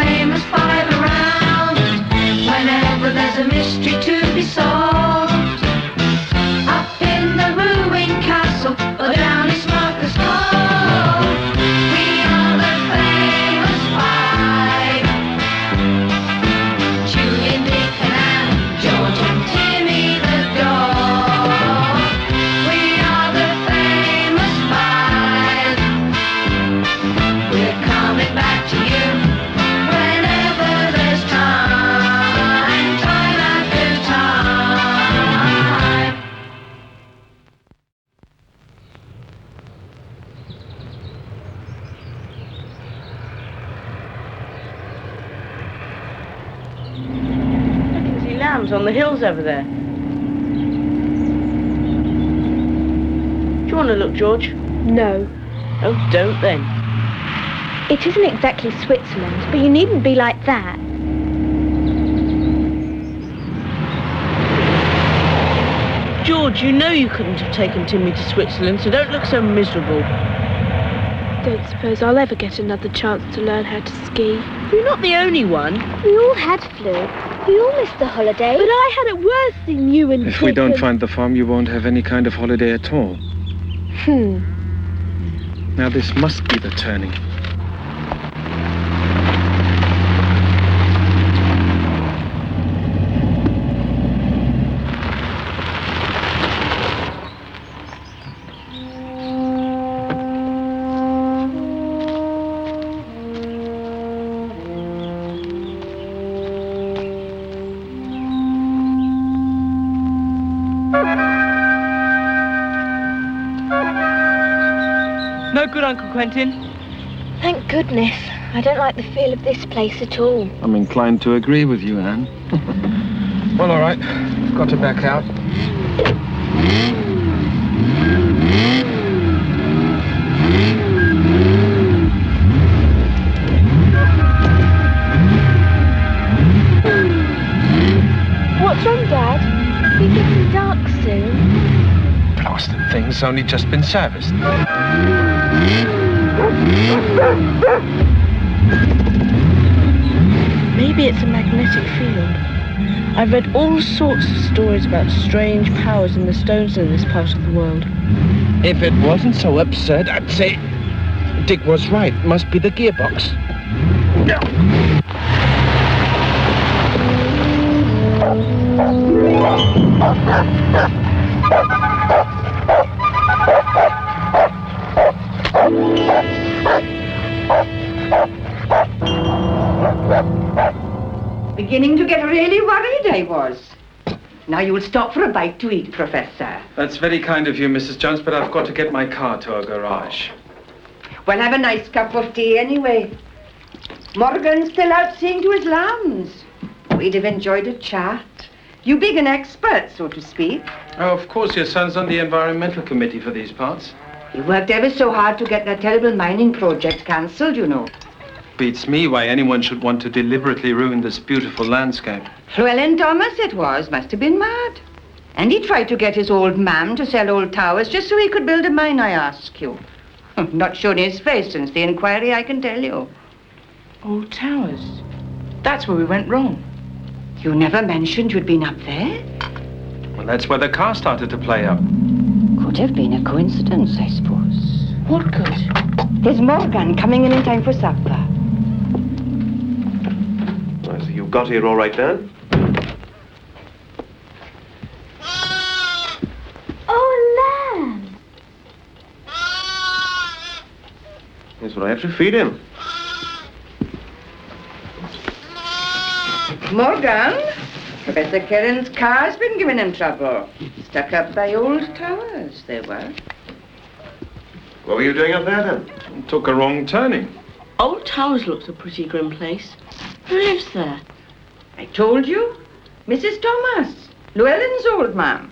famous five around. Whenever there's a mystery to be solved, up in the ruined castle or down in Smuggler's Cove, we are the famous five. Julian, Dick and Anne, George and Timmy the dog. We are the famous five. We're coming back to you whenever there's time, time after time. I can see lambs on the hills over there. Do you want to look, George? No. Oh, don't then. It isn't exactly Switzerland, but you needn't be like that. George, you know you couldn't have taken Timmy to Switzerland, so don't look so miserable. Don't suppose I'll ever get another chance to learn how to ski. You're not the only one. We all had flu. We all missed the holiday. But I had it worse than you and If we don't find the farm, you won't have any kind of holiday at all. Now this must be the turning. No good, Uncle Quentin. Thank goodness. I don't like the feel of this place at all. I'm inclined to agree with you, Anne. Well, all right. Got to back out. What's wrong, Dad? It's getting dark soon. Blasted thing's only just been serviced. Maybe it's a magnetic field. I've read all sorts of stories about strange powers in the stones in this part of the world. If it wasn't so absurd, I'd say Dick was right. Must be the gearbox. Beginning to get really worried, I was. Now you'll stop for a bite to eat, Professor. That's very kind of you, Mrs. Jones, but I've got to get my car to our garage. Well, have a nice cup of tea anyway. Morgan's still out seeing to his lambs. We'd have enjoyed a chat. You being an expert, so to speak. Oh, of course, your son's on the environmental committee for these parts. He worked ever so hard to get that terrible mining project cancelled, you know. Beats me why anyone should want to deliberately ruin this beautiful landscape. Llewellyn Thomas it was, must have been mad. And he tried to get his old mam to sell old towers just so he could build a mine, I ask you. Not shown his face since the inquiry, I can tell you. Old towers. That's where we went wrong. You never mentioned you'd been up there? Well, that's where the car started to play up. Could have been a coincidence, I suppose. What good? There's Morgan coming in time for supper. So you got here all right, Dan? Oh, lamb! That's what I have to feed him. Morgan, Professor Curran's car's been giving him trouble. Stuck up by old towers, they were. What were you doing up there, then? Took a wrong turning. Old Towers looks a pretty grim place. Who lives there? I told you. Mrs. Thomas, Llewellyn's old man.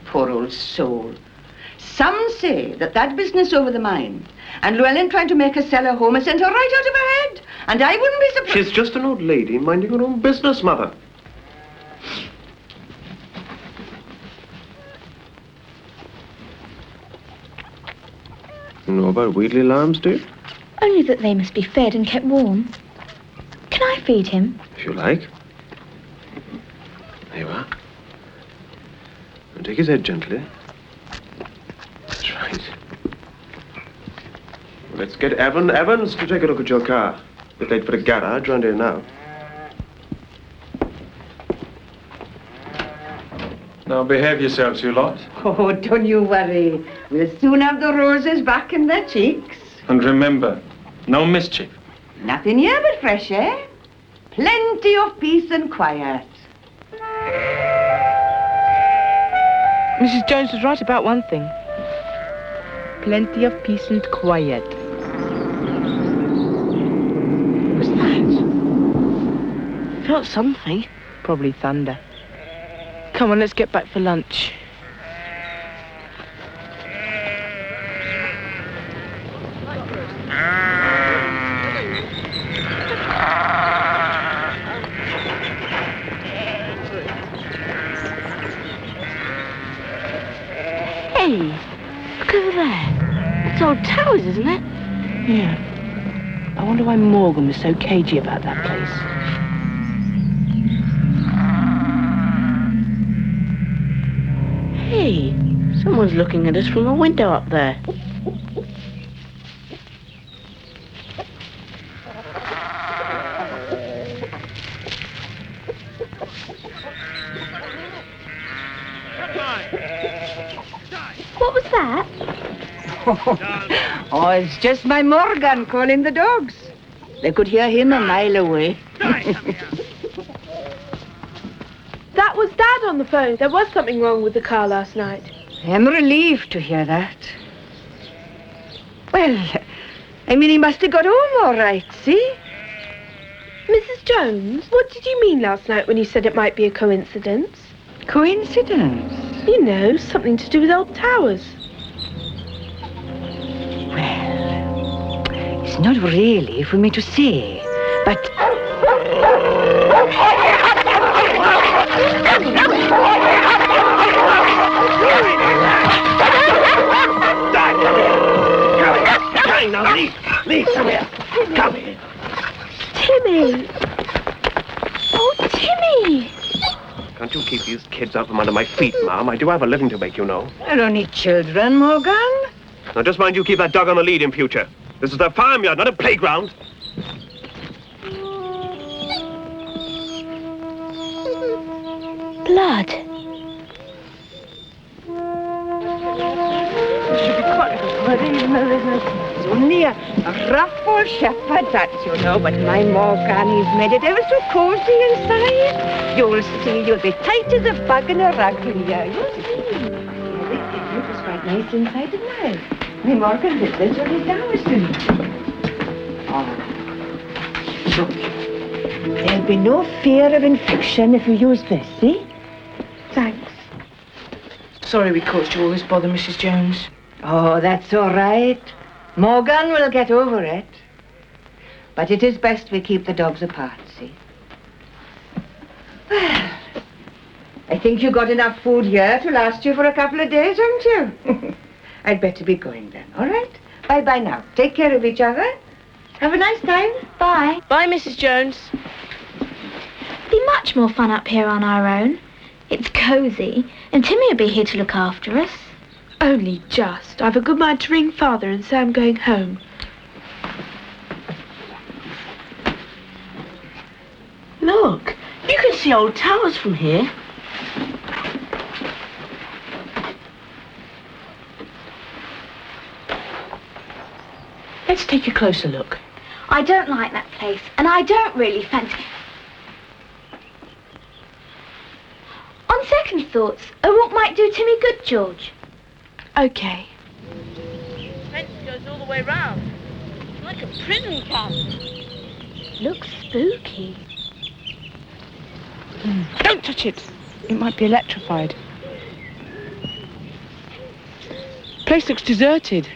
Poor old soul. Some say that business over the mine and Llewellyn trying to make her sell her home has sent her right out of her head. And I wouldn't be surprised. She's just an old lady minding her own business, Mother. You know about Wheatley lambs, do you? Only that they must be fed and kept warm. feed him? If you like. There you are. And take his head gently. That's right. Let's get Evans to take a look at your car. Bit late for the garage, round here now. Now behave yourselves, you lot. Oh, don't you worry. We'll soon have the roses back in their cheeks. And remember, no mischief. Nothing here but fresh air. Plenty of peace and quiet. Mrs. Jones was right about one thing. Plenty of peace and quiet. What's that? Felt something. Probably thunder. Come on, let's get back for lunch. Hey, look over there. It's old Towers, isn't it? Yeah. I wonder why Morgan was so cagey about that place. Hey, someone's looking at us from a window up there. What was that? Oh, it's just my Morgan calling the dogs. They could hear him a mile away. That was Dad on the phone. There was something wrong with the car last night. I'm relieved to hear that. Well, I mean, he must have got home all right, see? Mrs. Jones, what did you mean last night when you said it might be a coincidence? Coincidence? You know, something to do with old Towers. Well, it's not really for me to say, but... Now, leave, come here. Come here. Timmy! Oh, Timmy! Can't you keep these kids out from under my feet, Ma'am? I do have a living to make, you know. They're only children, Morgan. Now, just mind you keep that dog on the lead in future. This is a farmyard, not a playground. Blood. There should be quite a good even though there's no... It's only a rough old shepherd, that you know, but my Morgan, he's made it ever so cozy inside. You'll see, you'll be tight as a bug in a rug in here. You'll see. It was quite nice inside, didn't I? My Morgan did this when his dad was doing it. Oh. Look, there'll be no fear of infection if you use this, see? Thanks. Sorry we caused you all this bother, Mrs. Jones. Oh, that's all right. Morgan will get over it. But it is best we keep the dogs apart, see? Well, I think you got enough food here to last you for a couple of days, haven't you? I'd better be going then, all right? Bye-bye now. Take care of each other. Have a nice time. Bye. Bye, Mrs. Jones. Be much more fun up here on our own. It's cosy, and Timmy will be here to look after us. Only just. I've a good mind to ring Father and say I'm going home. Look, you can see old Towers from here. Let's take a closer look. I don't like that place, and I don't really fancy... On second thoughts, a walk might do Timmy good, George. Okay. Fence goes all the way round. Like a prison camp. Looks spooky. Don't touch it. It might be electrified. Place looks deserted.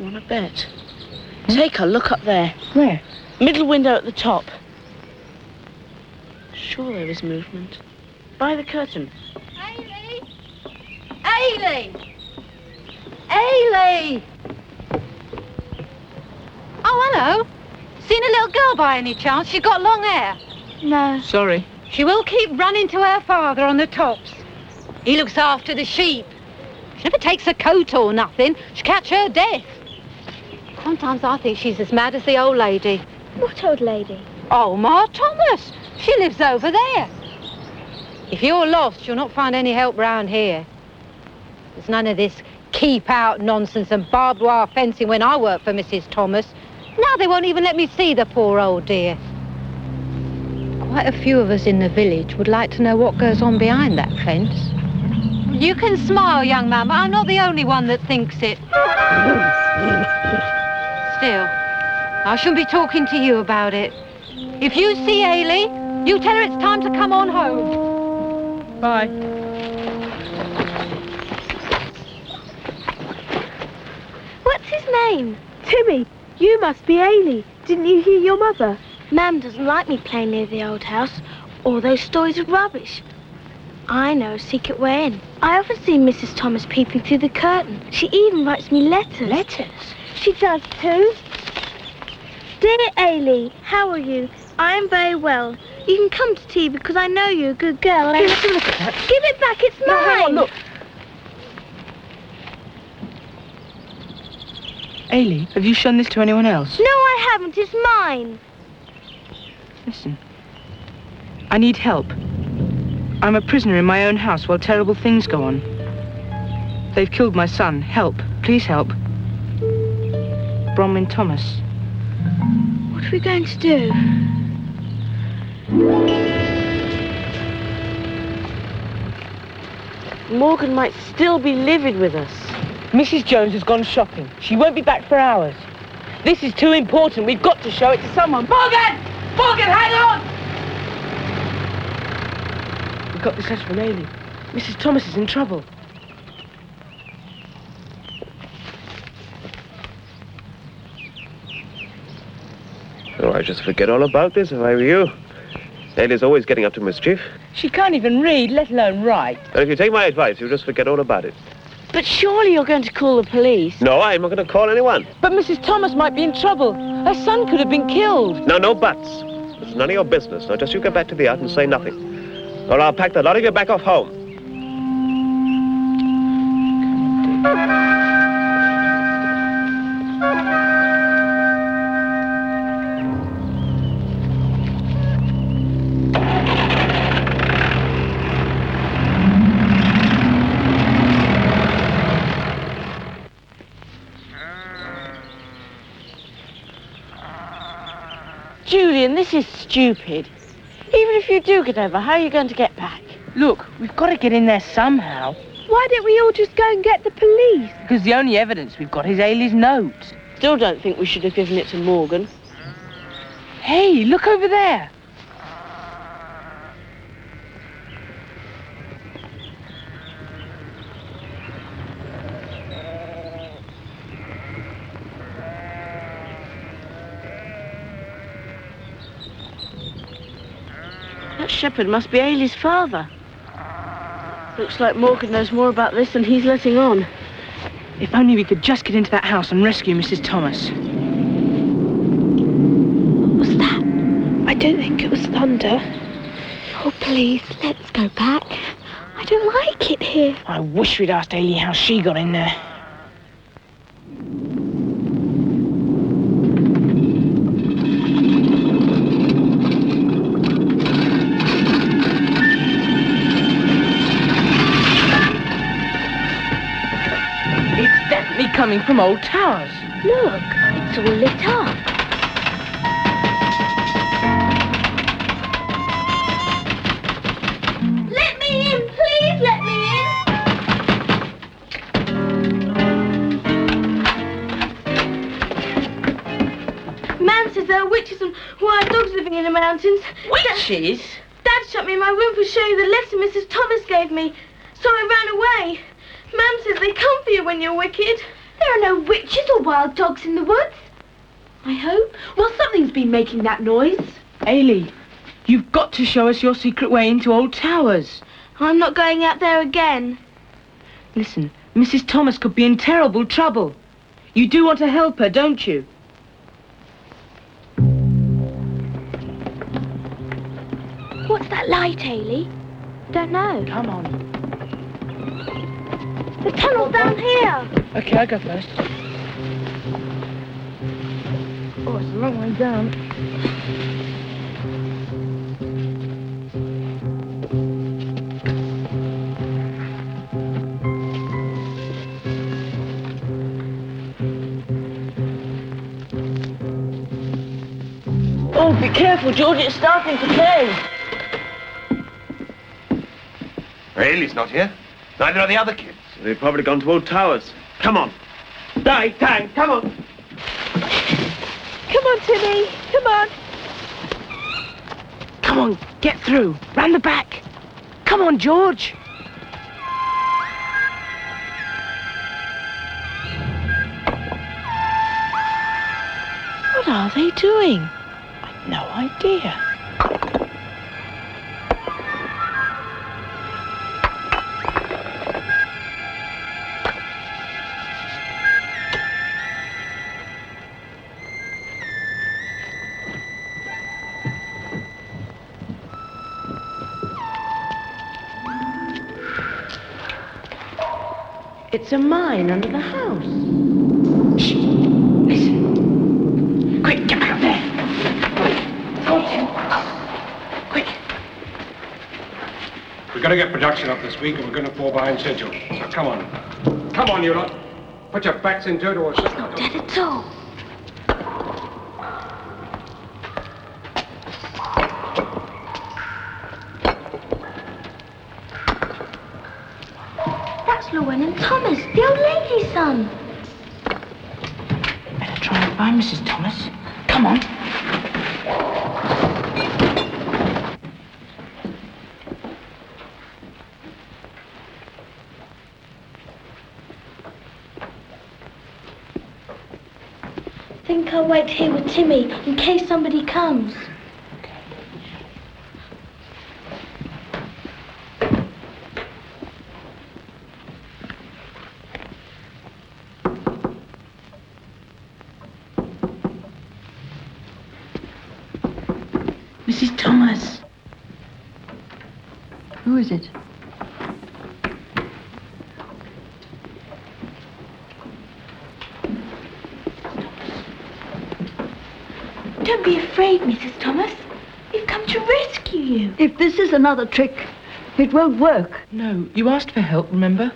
Want a bet? Take a look up there. Where? Middle window at the top. Sure there was movement. By the curtain. Ailey! Ailey! Ailey! Oh, Hello. Seen a little girl by any chance? She got long hair. No. Sorry. She will keep running to her father on the tops. He looks after the sheep. She never takes a coat or nothing. She'll catch her death. Sometimes I think she's as mad as the old lady. What old lady? Oh, Ma Thomas. She lives over there. If you're lost, you'll not find any help round here. There's none of this keep-out nonsense and barbed wire fencing when I worked for Mrs. Thomas. Now they won't even let me see the poor old dear. Quite a few of us in the village would like to know what goes on behind that fence. You can smile, young man, but I'm not the only one that thinks it. Still, I shouldn't be talking to you about it. If you see Ailey, you tell her it's time to come on home. Bye. What's his name? Timmy, you must be Ailey. Didn't you hear your mother? Mam doesn't like me playing near the old house. All those stories are rubbish. I know a secret way in. I often see Mrs. Thomas peeping through the curtain. She even writes me letters. Letters? She does too. Dear Ailey, how are you? I am very well. You can come to tea because I know you're a good girl. Hey, let's have a look at that. Give it back, it's No, mine. hang on, look. Ailey, have you shown this to anyone else? No, I haven't. It's mine. Listen, I need help. I'm a prisoner in my own house while terrible things go on. They've killed my son. Help. Please help. Bronwyn Thomas. What are we going to do? Morgan might still be living with us. Mrs. Jones has gone shopping. She won't be back for hours. This is too important. We've got to show it to someone. Morgan! Morgan, hang on! We got this letter from Ailey. Mrs. Thomas is in trouble. Oh, I'd just forget all about this if I were you. Ailey's always getting up to mischief. She can't even read, let alone write. And if you take my advice, you'll just forget all about it. But surely you're going to call the police. No, I'm not going to call anyone. But Mrs. Thomas might be in trouble. Her son could have been killed. No, no buts. It's none of your business. Now, just you get back to the yacht and say nothing. Or I'll pack the lot of you back off home. Julian, this is stupid. Even if you do get over, how are you going to get back? Look, we've got to get in there somehow. Why don't we all just go and get the police? Because the only evidence we've got is Ailey's note. Still don't think we should have given it to Morgan. Hey, look over there. That shepherd must be Ailey's father. Looks like Morgan knows more about this than he's letting on. If only we could just get into that house and rescue Mrs. Thomas. What was that? I don't think it was thunder. Oh, please, let's go back. I don't like it here. I wish we'd asked Ailey how she got in there. Coming from old towers. Look, it's all lit up. Let me in, please let me in. Man says there are witches and wild dogs living in the mountains. Witches? Dad shut me in my room for showing you the letter Mrs. Thomas gave me. So I ran away. Man says they come for you when you're wicked. There are no witches or wild dogs in the woods. I hope. Well, something's been making that noise. Ailey, you've got to show us your secret way into old towers. I'm not going out there again. Listen, Mrs. Thomas could be in terrible trouble. You do want to help her, don't you? What's that light, Hayley? Don't know. Come on. The tunnel's down here. Okay, I go first. Oh, it's a long way down. Oh, be careful, George, it's starting to cave. Haley's not here. Neither are the other kids. They've probably gone to old towers. Come on. Tang, come on. Come on, Timmy. Come on. Come on, get through. Round the back. Come on, George. What are they doing? I've no idea. It's a mine under the house. Shh! Listen. Quick, get back up there. Quick. We've got to get production up this week and we're going to fall behind schedule. So come on. Come on, you lot. Put your backs into it or... He's not dead at all. That's Llewellyn Thomas, the old lady's son. Better try and find Mrs. Thomas. Come on. I think I'll wait here with Timmy in case somebody comes. Mrs. Thomas. Who is it? Don't be afraid, Mrs. Thomas. We've come to rescue you. If this is another trick, it won't work. No, you asked for help, remember?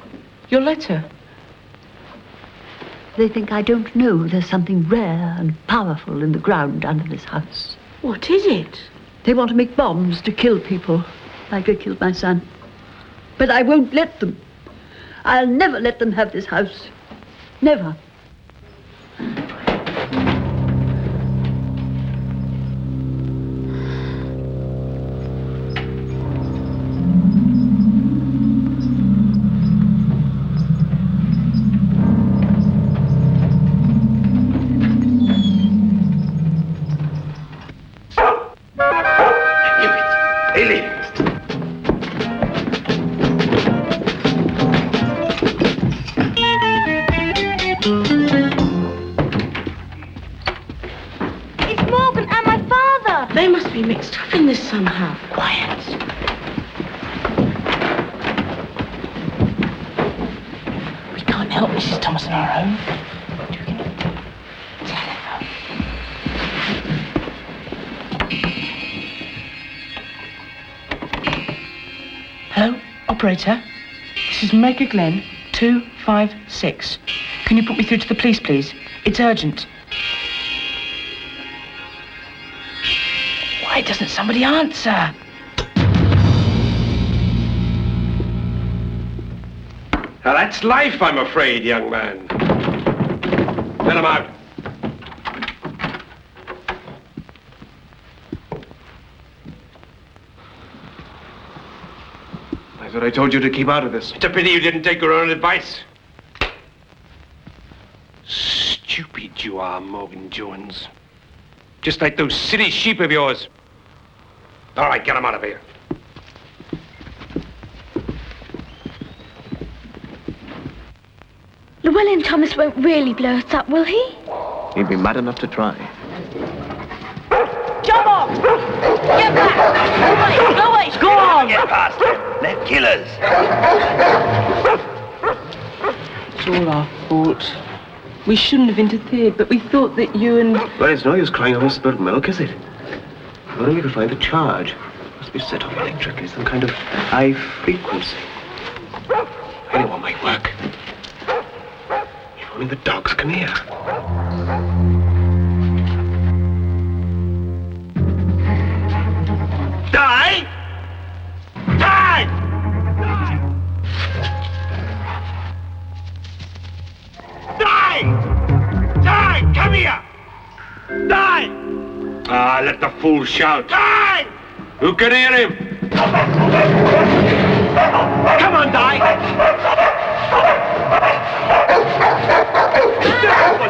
Your letter. They think I don't know there's something rare and powerful in the ground under this house. What is it? They want to make bombs to kill people, like they killed my son. But I won't let them. I'll never let them have this house. Never. They must be mixed up in this somehow. Quiet. We can't help Mrs. Thomas on our own. Telephone. Hello, operator. This is Mega Glen 256. Can you put me through to the police, please? It's urgent. Why doesn't somebody answer? Now that's life, I'm afraid, young man. Let him out. I thought I told you to keep out of this. It's a pity you didn't take your own advice. Stupid you are, Morgan Jones. Just like those silly sheep of yours. All right, get him out of here. Llewellyn Thomas won't really blow us up, will he? He'd be mad enough to try. Jump off! Get back! Go away! Go on! Get past them. They're killers. It's all our fault. We shouldn't have interfered, but we thought that you and... Well, it's no use crying over spilled milk, is it? If only we could find the charge. Must be set off electrically, some kind of high frequency. Anyone might work. If only the dogs come here. Die! Die! Die! Die! Come here! Die! Ah, let the fool shout. Die! Who can hear him? Come on, die!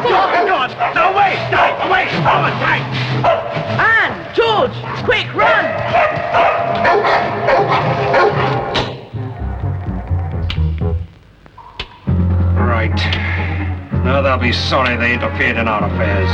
Go on! No, away! Die! Away! Come on, die! Anne! George! Quick, run! Right. Now they'll be sorry they interfered in our affairs.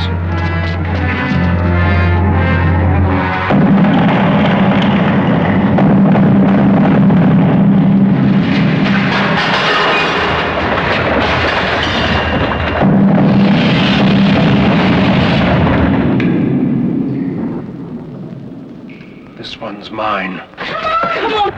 This one's mine. Come on!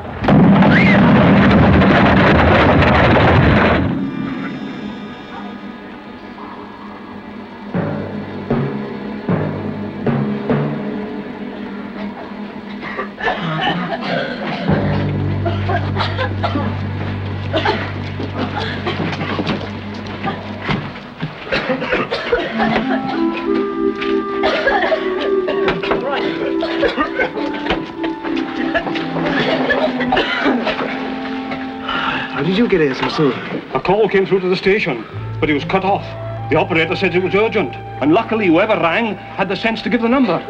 How did you get here so soon? A call came through to the station, but it was cut off. The operator said it was urgent, and luckily whoever rang had the sense to give the number.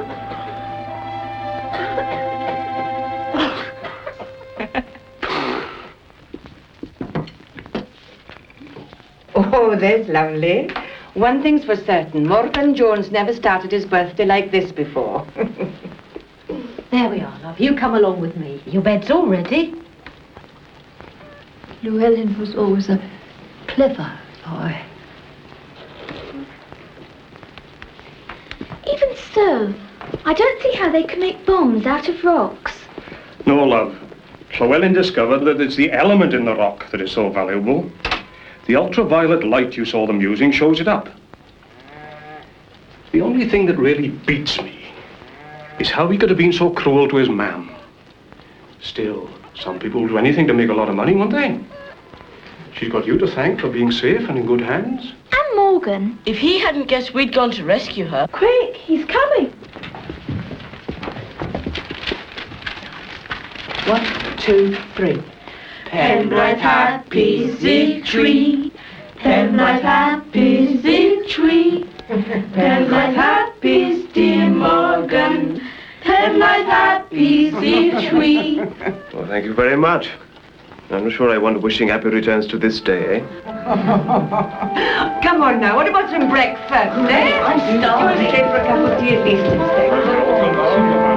Oh, there's lovely. One thing's for certain, Morgan Jones never started his birthday like this before. There we are, love. You come along with me. Your bed's all ready. Llewellyn was always a clever boy. Even so, I don't see how they can make bombs out of rocks. No, love. Llewellyn discovered that it's the element in the rock that is so valuable. The ultraviolet light you saw them using shows it up. The only thing that really beats me is how he could have been so cruel to his mam. Still, some people will do anything to make a lot of money, won't they? She's got you to thank for being safe and in good hands. And Morgan. If he hadn't guessed we'd gone to rescue her... Quick, he's coming. 1, 2, 3. Penbright happy tree, Penbright happy tree, Penbright happy dear Morgan, Penbright happy tree. Well, thank you very much. I'm not sure I want wishing happy returns to this day, eh? Come on now, what about some breakfast, eh? I'm starving. You straight for a cup of tea at least instead.